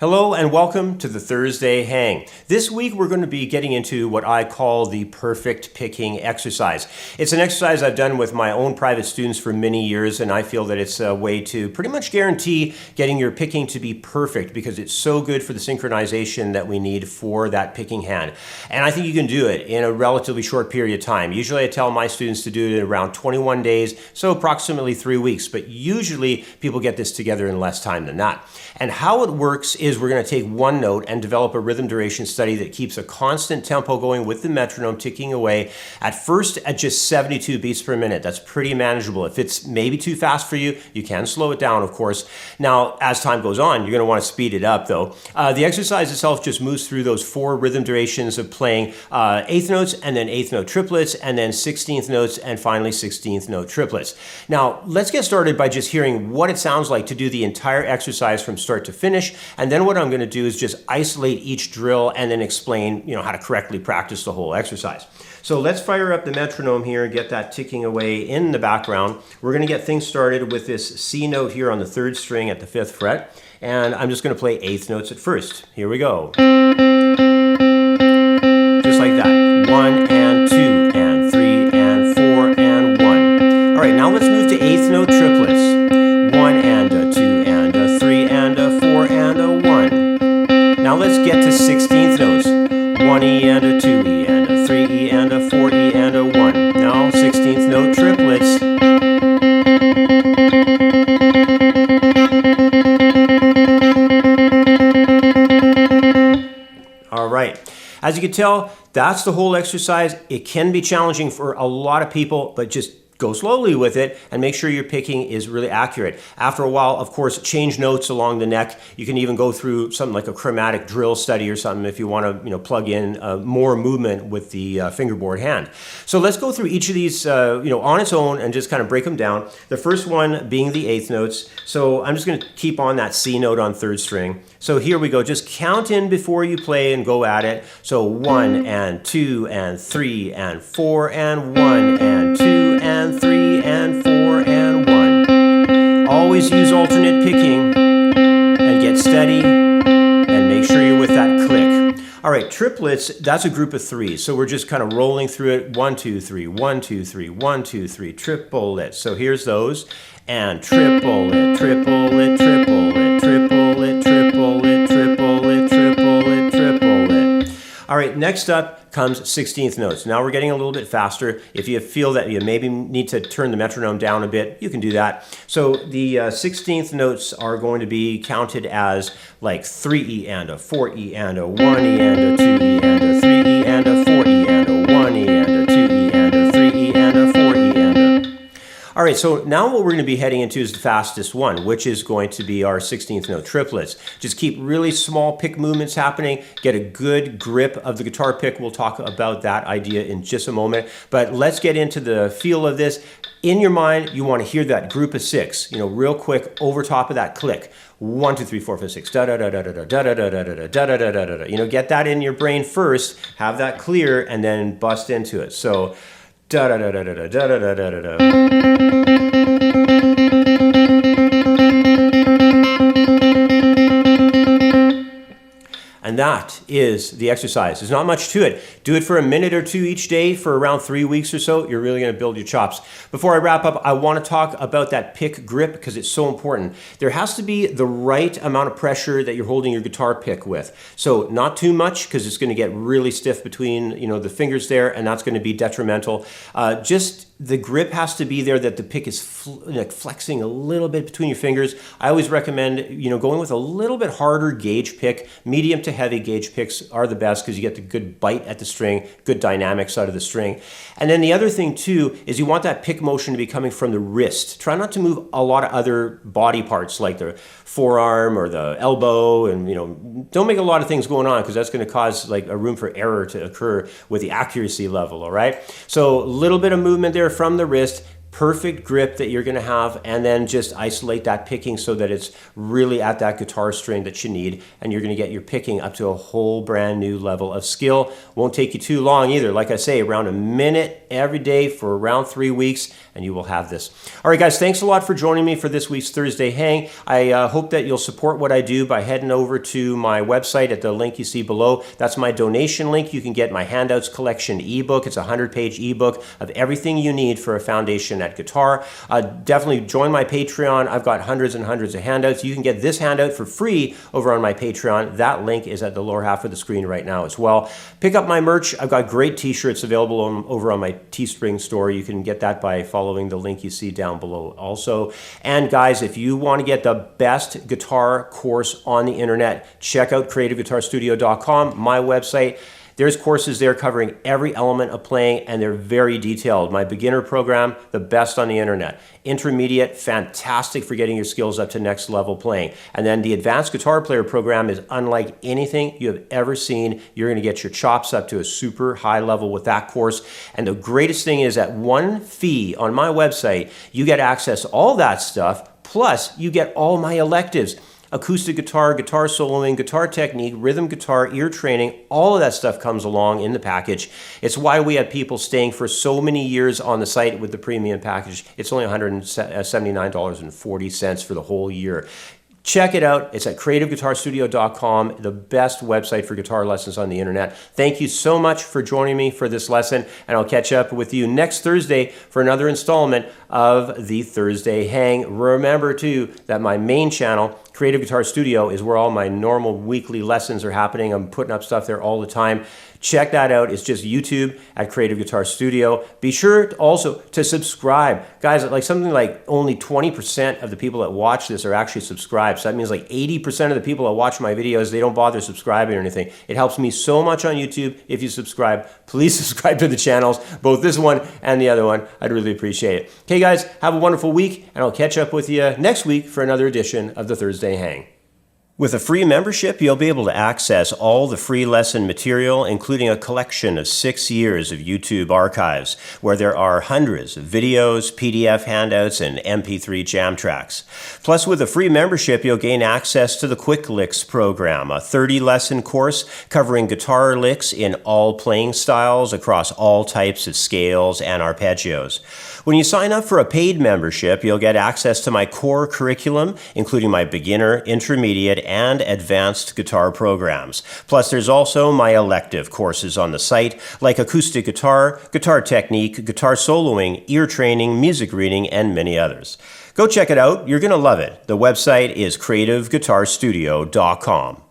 Hello and welcome to the Thursday Hang. This week we're going to be getting into what I call the perfect picking exercise. It's an exercise I've done with my own private students for many years, and I feel that it's a way to pretty much guarantee getting your picking to be perfect because it's so good for the synchronization that we need for that picking hand. And I think you can do it in a relatively short period of time. Usually I tell my students to do it in around 21 days, so approximately 3 weeks, but usually people get this together in less time than that. And how it works is we're going to take one note and develop a rhythm duration study that keeps a constant tempo going with the metronome ticking away at first at just 72 beats per minute. That's pretty manageable. If it's maybe too fast for you, you can slow it down, of course. Now, as time goes on, you're going to want to speed it up though. The exercise itself just moves through those 4 rhythm durations of playing eighth notes and then eighth note triplets and then 16th notes and finally 16th note triplets. Now, let's get started by just hearing what it sounds like to do the entire exercise from start to finish, and then what I'm going to do is just isolate each drill and then explain, how to correctly practice the whole exercise. So let's fire up the metronome here and get that ticking away in the background. We're going to get things started with this C note here on the 3rd string at the 5th fret, and I'm just going to play eighth notes at first. Here we go. Just like that. 1 and 2 and 3 and 4 and 1. All right, now let's move to eighth note triplets. 1 and a 2 and a 3 and a 4 and a 1. Now let's get to 16th notes. 1E and a 2E and a 3E and a 4E and a 1. Now 16th note triplets. All right. As you can tell, that's the whole exercise. It can be challenging for a lot of people, but just go slowly with it and make sure your picking is really accurate. After a while, of course, change notes along the neck. You can even go through something like a chromatic drill study or something if you want to, plug in more movement with the fingerboard hand. So let's go through each of these, on its own and just kind of break them down. The first one being the eighth notes. So I'm just going to keep on that C note on 3rd string. So here we go. Just count in before you play and go at it. So 1 and 2 and 3 and 4 and 1 and 2 and 3 and 4 and 1. Always use alternate picking and get steady and make sure you're with that click. All right, triplets, that's a group of 3. So we're just kind of rolling through it. 1, 2, 3, 1, 2, 3, 1, 2, 3, triple it. So here's those. And triple it, triple it, triple it, triple it, triple it, triple it, triple it, triple it. All right, next up comes 16th notes. Now we're getting a little bit faster. If you feel that you maybe need to turn the metronome down a bit, you can do that. So the 16th notes are going to be counted as like 3E and a 4E and a 1E and a 2E and a 3E and a 4E and a 1E and a 2E and a 3E and a 4E and a... All right, so now what we're going to be heading into is the fastest one, which is going to be our 16th note triplets. Just keep really small pick movements happening, get a good grip of the guitar pick. We'll talk about that idea in just a moment, but let's get into the feel of this. In your mind, you want to hear that group of 6, real quick over top of that click. 1, 2, 3, 4, 5, 6, da da da da da da da da da da da da da da da da da. Get that in your brain first, have that clear, and then bust into it. So da da da da da da da da da da da. And that is the exercise. There's not much to it. Do it for a minute or 2 each day for around 3 weeks or so. You're really going to build your chops. Before I wrap up, I want to talk about that pick grip because it's so important. There has to be the right amount of pressure that you're holding your guitar pick with. So not too much because it's going to get really stiff between the fingers there, and that's going to be detrimental. Just the grip has to be there that the pick is flexing a little bit between your fingers. I always recommend, going with a little bit harder gauge pick. Medium to heavy gauge picks are the best because you get the good bite at the string, good dynamics out of the string. And then the other thing too is you want that pick motion to be coming from the wrist. Try not to move a lot of other body parts like the forearm or the elbow, and don't make a lot of things going on because that's going to cause like a room for error to occur with the accuracy level. All right, so a little bit of movement there from the wrist, perfect grip that you're going to have, and then just isolate that picking so that it's really at that guitar string that you need, and you're going to get your picking up to a whole brand new level of skill. Won't take you too long either. Like I say, around a minute every day for around 3 weeks, and and you will have this. All right, guys, thanks a lot for joining me for this week's Thursday Hang. I hope that you'll support what I do by heading over to my website at the link you see below. That's my donation link. You can get my Handouts Collection ebook. It's a 100-page ebook of everything you need for a foundation at guitar. Definitely join my Patreon. I've got hundreds and hundreds of handouts. You can get this handout for free over on my Patreon. That link is at the lower half of the screen right now as well. Pick up my merch. I've got great t-shirts available over on my Teespring store. You can get that by following the link you see down below also. And guys, if you want to get the best guitar course on the internet, check out creativeguitarstudio.com, my website. There's courses there covering every element of playing, and they're very detailed. My beginner program, the best on the internet. Intermediate, fantastic for getting your skills up to next level playing. And then the advanced guitar player program is unlike anything you have ever seen. You're gonna get your chops up to a super high level with that course. And the greatest thing is at one fee on my website, you get access to all that stuff, plus you get all my electives. Acoustic guitar, guitar soloing, guitar technique, rhythm guitar, ear training, all of that stuff comes along in the package. It's why we have people staying for so many years on the site with the premium package. It's only $179.40 for the whole year. Check it out. It's at creativeguitarstudio.com, the best website for guitar lessons on the internet. Thank you so much for joining me for this lesson, and I'll catch up with you next Thursday for another installment of the Thursday Hang. Remember, too, that my main channel, Creative Guitar Studio, is where all my normal weekly lessons are happening. I'm putting up stuff there all the time. Check that out. It's just YouTube at Creative Guitar Studio. Be sure also to subscribe. Guys, like something like only 20% of the people that watch this are actually subscribed. So that means like 80% of the people that watch my videos, they don't bother subscribing or anything. It helps me so much on YouTube if you subscribe. Please subscribe to the channels, both this one and the other one. I'd really appreciate it. Okay, guys, have a wonderful week, and I'll catch up with you next week for another edition of the Thursday Hang. With a free membership, you'll be able to access all the free lesson material, including a collection of 6 years of YouTube archives, where there are hundreds of videos, PDF handouts, and MP3 jam tracks. Plus, with a free membership, you'll gain access to the Quick Licks program, a 30-lesson course covering guitar licks in all playing styles across all types of scales and arpeggios. When you sign up for a paid membership, you'll get access to my core curriculum, including my beginner, intermediate, and advanced guitar programs. Plus, there's also my elective courses on the site, like acoustic guitar, guitar technique, guitar soloing, ear training, music reading, and many others. Go check it out. You're going to love it. The website is creativeguitarstudio.com.